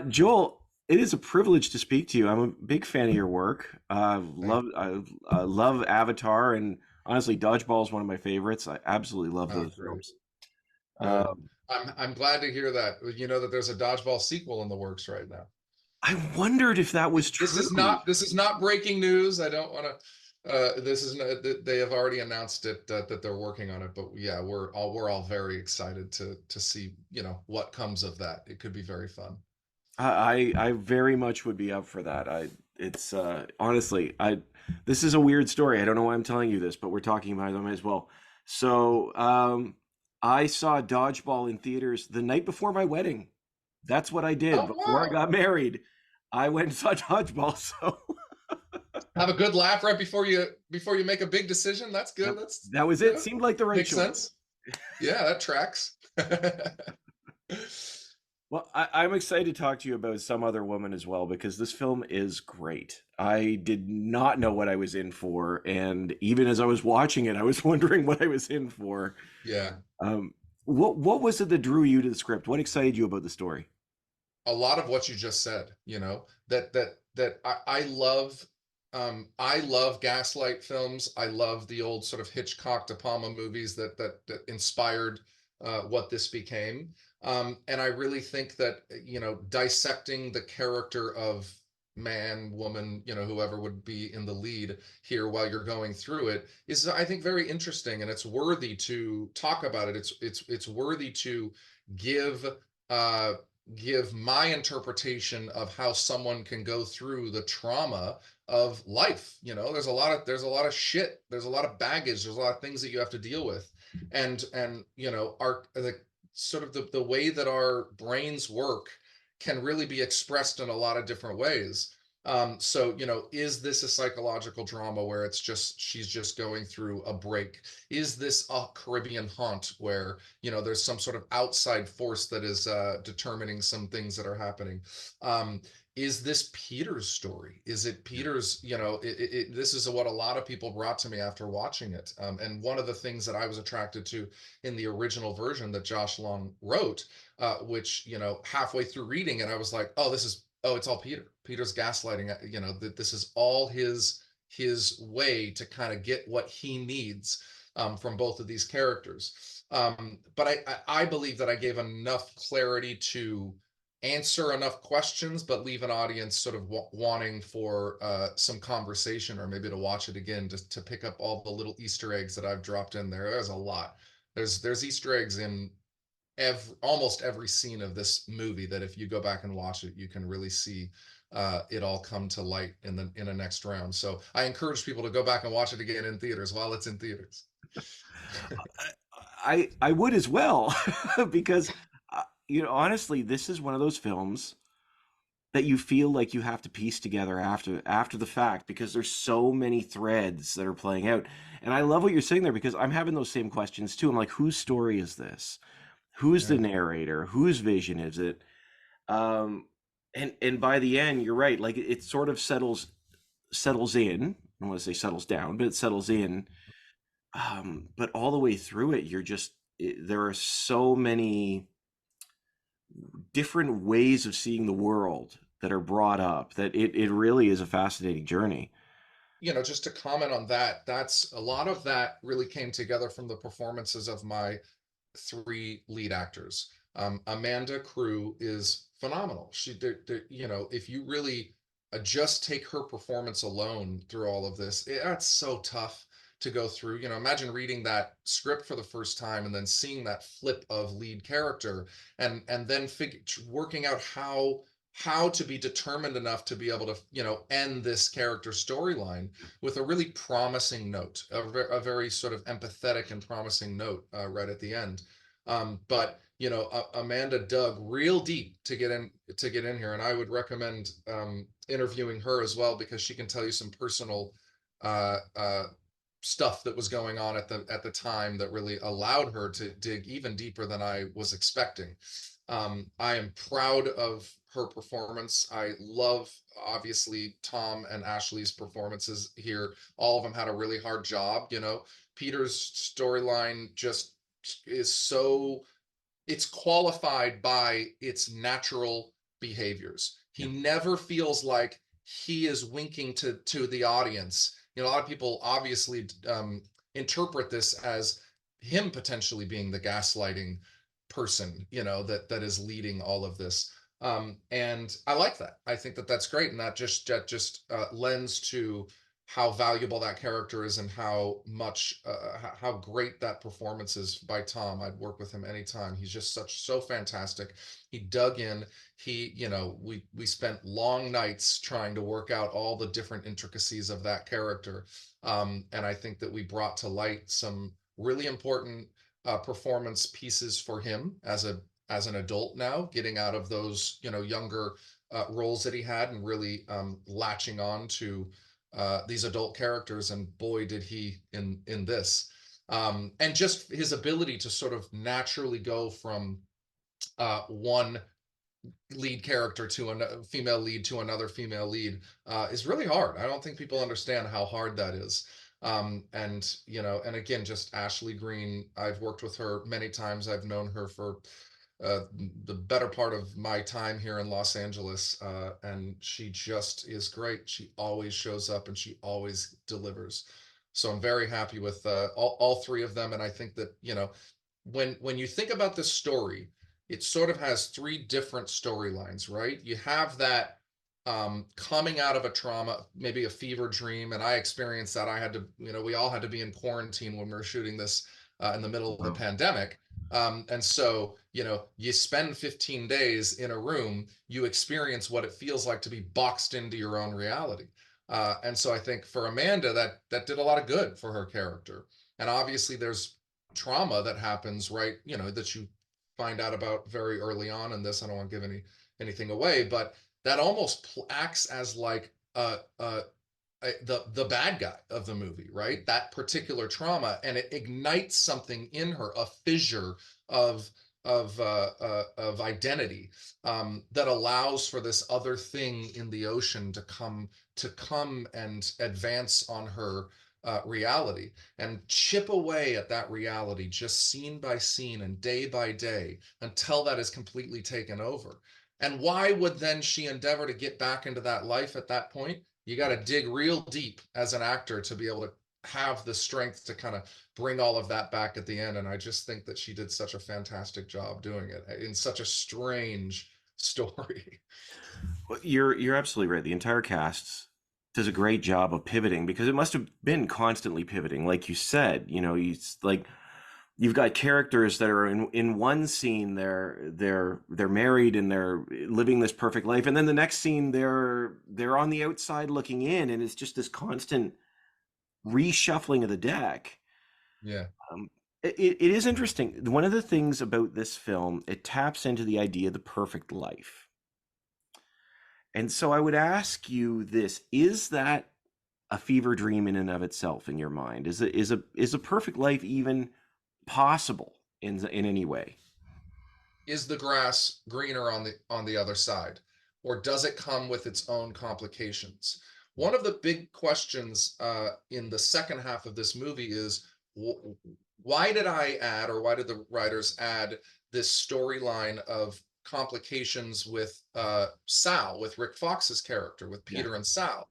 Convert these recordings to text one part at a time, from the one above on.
Joel, it is a privilege to speak to you. I'm a big fan of your work. Thank I love Avatar, and honestly, Dodgeball is one of my favorites. I absolutely love you. Oh, those great. films. Good. Um, I'm glad to hear that. You know that there's a Dodgeball sequel in the works right now. I wondered if that was This is true. not this is not breaking news. I don't want to. This is not, they have already announced it that they're working on it. But yeah, we're all very excited to see what comes of that. It could be very fun. I very much would be up for that. It's honestly, I this is a weird story. I don't know why I'm telling you this, but we're talking about it, I might as well. So, I saw Dodgeball in theaters the night before my wedding. That's what I did Oh before I wow! got married. I went and saw Dodgeball. So Have a good laugh right before you make a big decision. That's that, good. That's that was it. yeah, Seemed like the right makes choice. sense. Yeah, that tracks. Well, I'm excited to talk to you about Some Other Woman as well because this film is great. I did not know what I was in for, and even as I was watching it, I was wondering what I was in for. Yeah. Um, what was it that drew you to the script? What excited you about the story? A lot of what you just said, that I love gaslight films. I love the old sort of Hitchcock De Palma movies that inspired what this became. And I really think that dissecting the character of man, woman, whoever would be in the lead here while you're going through it is, I think, very interesting, and it's worthy to talk about it. It's worthy to give uh, give my interpretation of how someone can go through the trauma of life. There's a lot of shit, there's a lot of baggage, there's a lot of things that you have to deal with. And our the sort of the way that our brains work can really be expressed in a lot of different ways. So, is this a psychological drama where she's just going through a break? Is this a Caribbean haunt where there's some sort of outside force that is determining some things that are happening? um, is this Peter's story? Is it Peter's? This is what a lot of people brought to me after watching it. And one of the things that I was attracted to in the original version that Josh Long wrote, which halfway through reading it, I was like, it's all Peter. Peter's gaslighting. That this is all his way to kind of get what he needs from both of these characters. But I believe that I gave enough clarity to answer enough questions, but leave an audience sort of wanting for some conversation, or maybe to watch it again, just to pick up all the little Easter eggs that I've dropped in there. There's a lot. There's Easter eggs in almost every scene of this movie that if you go back and watch it, you can really see it all come to light in the next round. So I encourage people to go back and watch it again in theaters while it's in theaters. I would as well because honestly, this is one of those films that you feel like you have to piece together after the fact because there's so many threads that are playing out. And I love what you're saying there because I'm having those same questions too. I'm like, whose story is this? Who's the Yeah. narrator? Whose vision is it? Um, and by the end, you're right. Like it sort of settles in. I don't want to say settles down, but it settles in. But all the way through it, there are so many different ways of seeing the world that are brought up that it really is a fascinating journey. Just to comment on that, that's a lot of that really came together from the performances of my three lead actors. Amanda Crew is phenomenal. If you really just take her performance alone through all of this, that's so tough to go through. Imagine reading that script for the first time and then seeing that flip of lead character, and then working out how to be determined enough to be able to end this character storyline with a really promising note, a very sort of empathetic and promising note right at the end. But Amanda dug real deep to get in here, and I would recommend interviewing her as well, because she can tell you some personal uh, uh, stuff that was going on at the time that really allowed her to dig even deeper than I was expecting. I am proud of her performance. I love, obviously, Tom and Ashley's performances here. All of them had a really hard job. Peter's storyline just is so, it's qualified by its natural behaviors. He Yeah. never feels like he is winking to the audience. You know, a lot of people obviously interpret this as him potentially being the gaslighting person, you know, that is leading all of this. And I like that. I think that that's great, and that just lends to how valuable that character is, and how much how great that performance is by Tom. I'd work with him anytime. He's just so fantastic. He dug in. He, you know, we spent long nights trying to work out all the different intricacies of that character, and I think that we brought to light some really important performance pieces for him as an adult now, getting out of those, you know, younger roles that he had, and really latching on to these adult characters. And boy, did he in this. And just his ability to sort of naturally go from one lead character to a female lead to another female lead is really hard. I don't think people understand how hard that is. And you know, and again, just Ashley Greene, I've worked with her many times. I've known her for uh, the better part of my time here in Los Angeles, and she just is great. She always shows up and she always delivers. So I'm very happy with all three of them. And I think that, you know, when you think about this story, it sort of has three different storylines, right? You have that coming out of a trauma, maybe a fever dream, and I experienced that. I had to, you know, we all had to be in quarantine when we were shooting this in the middle of the Wow. pandemic. And so, you know, you spend 15 days in a room, you experience what it feels like to be boxed into your own reality. And so I think for Amanda, that did a lot of good for her character. And obviously, there's trauma that happens, right? You know, that you find out about very early on in this. I don't want to give anything away, but that almost acts as like the bad guy of the movie, right? That particular trauma, and it ignites something in her, a fissure of of identity, that allows for this other thing in the ocean to come and advance on her reality, and chip away at that reality, just scene by scene and day by day, until that is completely taken over. And why would then she endeavor to get back into that life at that point? You got to dig real deep as an actor to be able to have the strength to kind of bring all of that back at the end. And I just think that she did such a fantastic job doing it in such a strange story. Well, you're absolutely right. The entire cast does a great job of pivoting because it must have been constantly pivoting, like you said. You know, you like you've got characters that are in one scene they're married and they're living this perfect life, and then the next scene they're on the outside looking in, and it's just this constant reshuffling of the deck. Yeah. Um, it is interesting. One of the things about this film, it taps into the idea of the perfect life. And so I would ask you this, is that a fever dream in and of itself in your mind? Is a perfect life even possible in any way? Is the grass greener on the other side, or does it come with its own complications? One of the big questions in the second half of this movie is, why did I add, or why did the writers add this storyline of complications with Sal, with Rick Fox's character, with Yeah. Peter and Sal?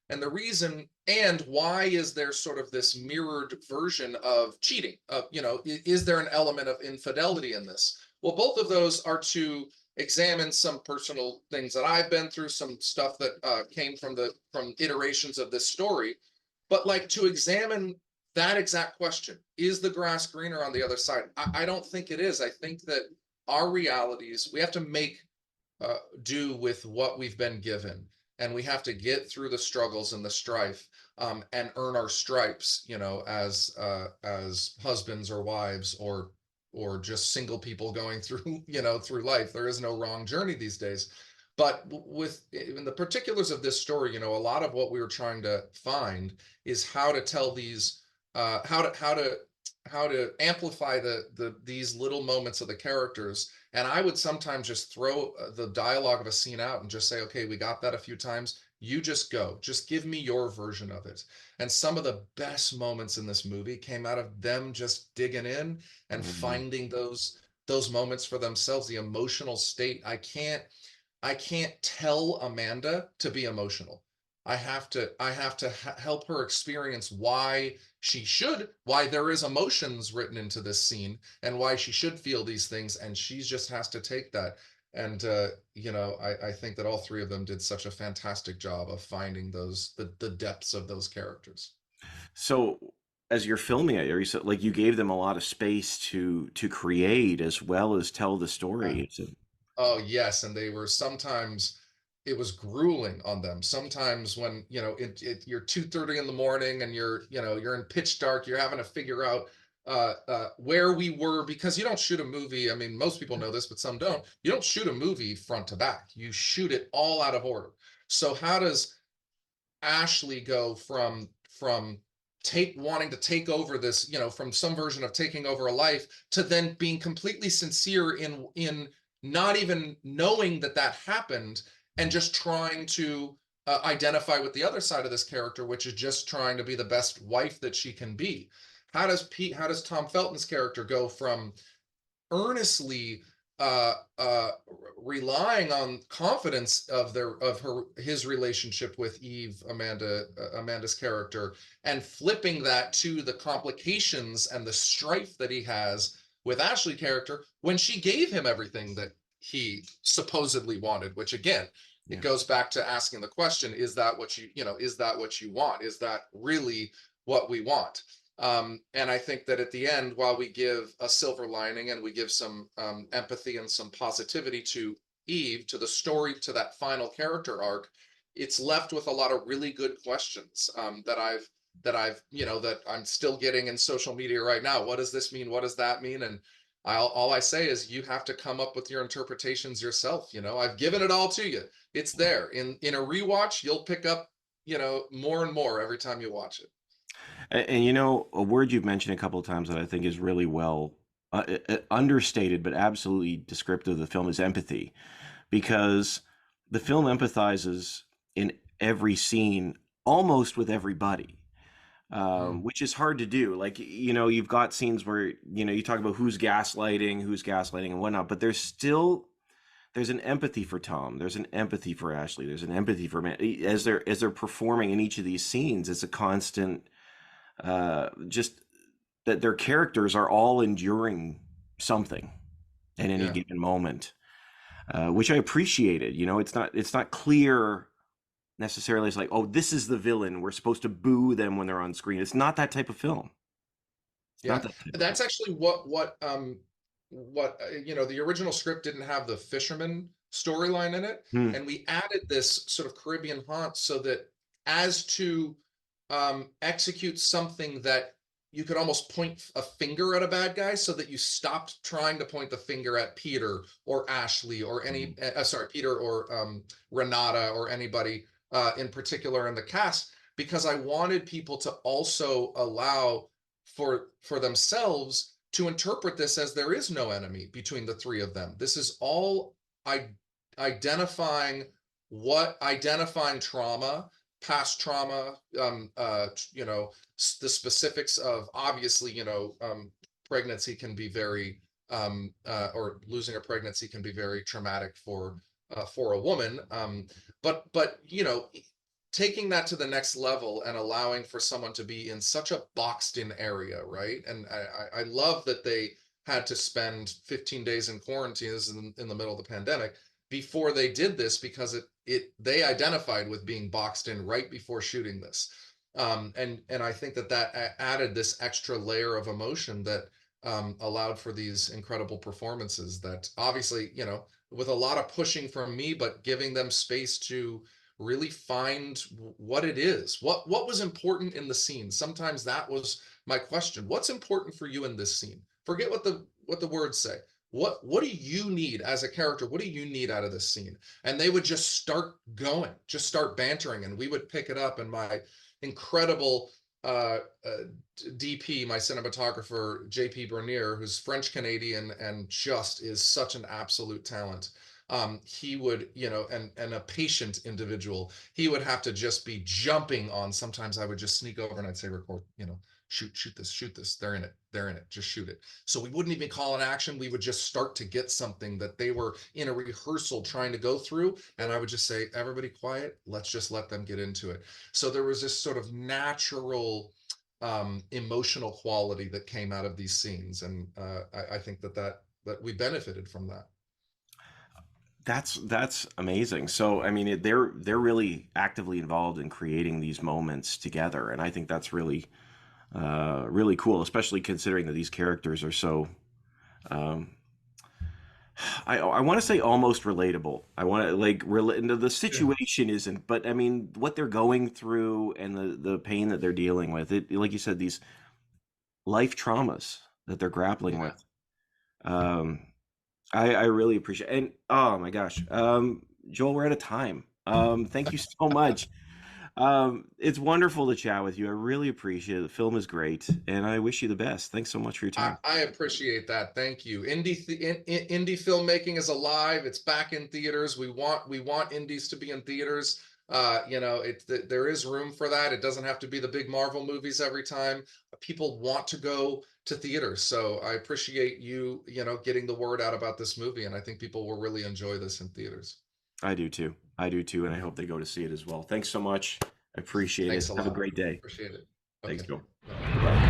And the reason, and why is there sort of this mirrored version of cheating? Of, you know, is there an element of infidelity in this? Well, both of those are to examine some personal things that I've been through, some stuff that came from iterations of this story, but like to examine that exact question: is the grass greener on the other side? I don't think it is. I think that our realities, we have to make do with what we've been given, and we have to get through the struggles and the strife, and earn our stripes, you know, as husbands or wives, or just single people going through you know, through life. There is no wrong journey these days. But with in the particulars of this story, you know, a lot of what we were trying to find is how to tell these how to amplify these little moments of the characters. And I would sometimes just throw the dialogue of a scene out and just say, okay, we got that a few times. You just go, just give me your version of it. And some of the best moments in this movie came out of them just digging in and Mhm. finding those moments for themselves, the emotional state. I can't. I can't tell Amanda to be emotional. I have to help her experience why there is emotions written into this scene and why she should feel these things, and she just has to take that. And I think that all three of them did such a fantastic job of finding the depths of those characters. So as you're filming it, you said like you gave them a lot of space to create as well as tell the Yeah. story. So, Oh, yes, and they were sometimes it was grueling on them. Sometimes when, you're 2:30 in the morning and you're in pitch dark, you're having to figure out where we were because you don't shoot a movie. I mean, most people know this, but some don't. You don't shoot a movie front to back. You shoot it all out of order. So how does Ashley go from take wanting to take over this, from some version of taking over a life to then being completely sincere in not even knowing that that happened and just trying to identify with the other side of this character, which is just trying to be the best wife that she can be. How does Tom Felton's character go from earnestly uh, uh, relying on confidence of his relationship with Amanda's character, and flipping that to the complications and the strife that he has with Ashley character when she gave him everything that he supposedly wanted. Which again, it yeah. goes back to asking the question: Is that what is that what you want? Is that really what we want? And I think that at the end, while we give a silver lining and we give some empathy and some positivity to Eve, to the story, to that final character arc, it's left with a lot of really good questions that I'm still getting in social media right now. What does this mean? What does that mean? And all I say is you have to come up with your interpretations yourself. I've given it all to you. It's there. In a rewatch, you'll pick up, more and more every time you watch it. And, you know, a word you've mentioned a couple of times that I think is really well understated, but absolutely descriptive of the film is empathy, because the film empathizes in every scene, almost with everybody, Mm, which is hard to do. Like, you know, you've got scenes where, you know, you talk about who's gaslighting and whatnot, but there's an empathy for Tom. There's an empathy for Ashley. There's an empathy for man as they're performing in each of these scenes. It's a constant, just that their characters are all enduring something at any yeah. given moment, which I appreciated. You know, it's not clear necessarily. It's like, oh, this is the villain. We're supposed to boo them when they're on screen. It's not that type of film. It's not Yeah, that type of film. that's actually the original script didn't have the fisherman storyline in it, Hmm. and we added this sort of Caribbean haunt so that as to execute something that you could almost point a finger at a bad guy, so that you stopped trying to point the finger at Peter or Ashley or Peter or Renata or anybody in particular in the cast, because I wanted people to also allow for themselves to interpret this as there is no enemy between the three of them. This is all I identifying identifying trauma, past trauma, the specifics of, obviously, pregnancy can be very or losing a pregnancy can be very traumatic for a woman. But taking that to the next level and allowing for someone to be in such a boxed in area, right? And I love that they had to spend 15 days in quarantine in the middle of the pandemic before they did this, because they identified with being boxed in right before shooting this. And I think that added this extra layer of emotion that allowed for these incredible performances that, obviously, with a lot of pushing from me, but giving them space to really find what it is, what was important in the scene. Sometimes that was my question: what's important for you in this scene? Forget what the words say. What do you need as a character? What do you need out of this scene? And they would just start going, just start bantering, and we would pick it up. And my incredible uh, uh, DP, my cinematographer, JP Bernier, who's French Canadian and just is such an absolute talent. He would, and a patient individual, he would have to just be jumping on. Sometimes I would just sneak over and I'd say, record, shoot this. They're in it. They're in it. Just shoot it. So we wouldn't even call an action. We would just start to get something that they were in a rehearsal trying to go through. And I would just say, everybody quiet. Let's just let them get into it. So there was this sort of natural emotional quality that came out of these scenes. And I think that we benefited from that. That's amazing. So, I mean, they're really actively involved in creating these moments together, and I think that's really really cool, especially considering that these characters are so um, I want to say almost relatable. I want to like relate. The Yeah. situation isn't, but I mean, what they're going through and the pain that they're dealing with. It, like you said, these life traumas that they're grappling Yeah. with. Um, I really appreciate. And oh my gosh, Joel, we're out of time. Thank you so much. It's wonderful to chat with you. I really appreciate it. The film is great, and I wish you the best. Thanks so much for your time. I appreciate that. Thank you. Indie filmmaking is alive. It's back in theaters. We want indies to be in theaters. There is room for that. It doesn't have to be the big Marvel movies every time. People want to go to theaters. So I appreciate you, getting the word out about this movie, and I think people will really enjoy this in theaters. I do too. I do too, and I hope they go to see it as well. Thanks so much. I appreciate it. Thanks a Have a lot. great day. Appreciate it. Thanks, Okay. Joel. Bye. Bye bye.